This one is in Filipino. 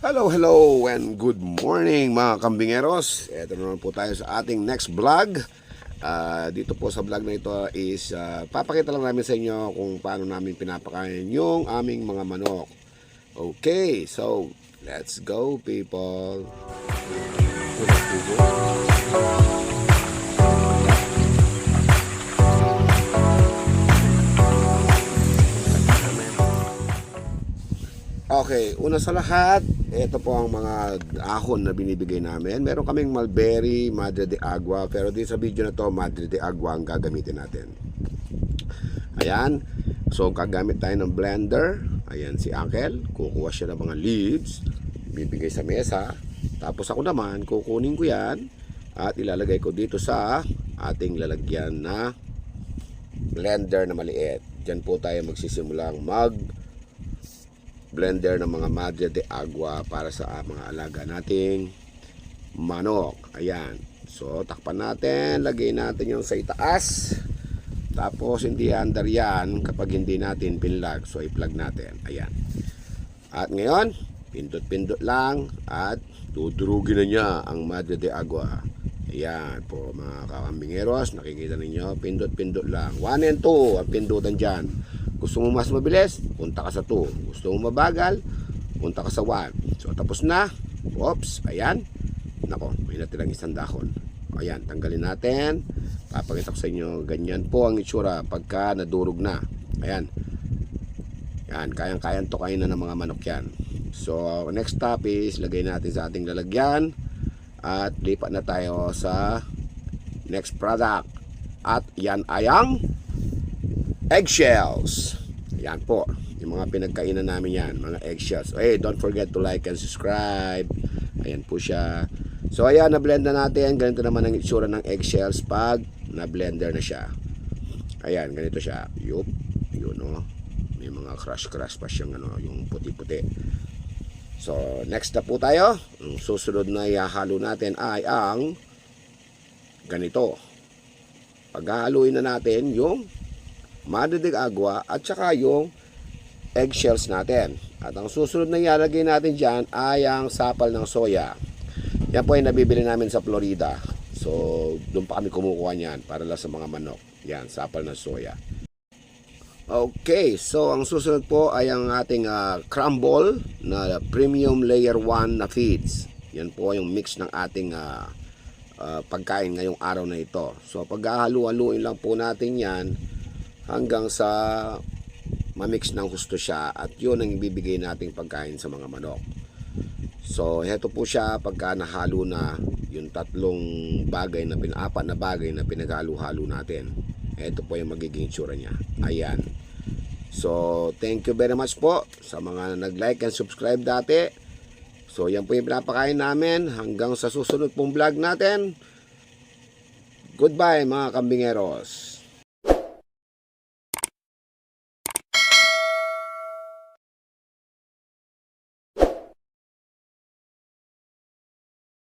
Hello, hello, and good morning mga kambingeros. Ito naman po tayo sa ating next vlog. Dito po sa vlog na ito is papakita lang namin sa inyo kung paano namin pinapakain yung aming mga manok. Okay, so let's go people. Okay, una sa lahat, ito po ang mga ahon na binibigay namin. Meron kaming mulberry, madre de agua, pero din sa video na to, madre de agua ang gagamitin natin. Ayan, so gagamit tayo ng blender. Ayan si Uncle, kukuha siya ng mga leaves, bibigay sa mesa. Tapos ako naman, kukunin ko yan at ilalagay ko dito sa ating lalagyan na blender na maliit. Diyan po tayo magsisimulang blender ng mga madre de agua para sa mga alaga nating manok. Ayan. So, takpan natin. Lagay natin yung sa itaas. Tapos, hindi under yan kapag hindi natin pinlag. So, i-plug natin. Ayan. At ngayon, pindot-pindot lang at dudurugin na niya ang madre de agua. Ayan po mga kakambingeros. Nakikita ninyo, pindot-pindot lang. 1 and 2 ang pindutan dyan. Gusto mo mas mabilis, punta ka sa 2. Gusto mo mabagal, punta ka sa 1. So, tapos na. Oops, ayan. Nako, may natirang isang dahon. Ayan, tanggalin natin. Papakita ko sa inyo, ganyan po ang itsura pagka nadurog na. Ayan. Yan, kayang-kayang tukain na ng mga manok yan. So, next step is, lagay natin sa ating lalagyan. At lipat na tayo sa next product. At yan ay ang eggshells. Yan po. Yung mga pinagkainan namin yan. Mga eggshells. Hey, don't forget to like and subscribe. Ayan po siya. So, ayan, na-blend na natin. Ganito naman ang itsura ng eggshells pag na-blender na siya. Ayan, ganito siya. Yup. Yun, no? May mga crush-crush pa siyang, yung puti-puti. So, next na po tayo. Ang susunod na ihahalo natin ay ang ganito. Paghahaluin na natin yung madre de agua at saka yung eggshells natin. At ang susunod na ilalagay natin dyan ay ang sapal ng soya. Yan po ay nabibili namin sa Florida. So, doon pa kami kumukuha niyan para lang sa mga manok. Yan, sapal ng soya. Okay, so ang susunod po ay ang ating crumble na premium layer 1 na feeds. Yan po yung mix ng ating pagkain ngayong araw na ito. So, paghahalu-haluin lang po natin yan hanggang sa mamix ng gusto siya at yun ang ibibigay nating pagkain sa mga manok. So, heto po siya pagka nahalo na yung tatlong bagay na apat na bagay na pinaghalo-halo natin. Heto po yung magiging itsura niya. Ayan. So, thank you very much po sa mga nag-like and subscribe dati. So, yan po yung pinapakain namin hanggang sa susunod pong vlog natin. Goodbye mga kambingeros.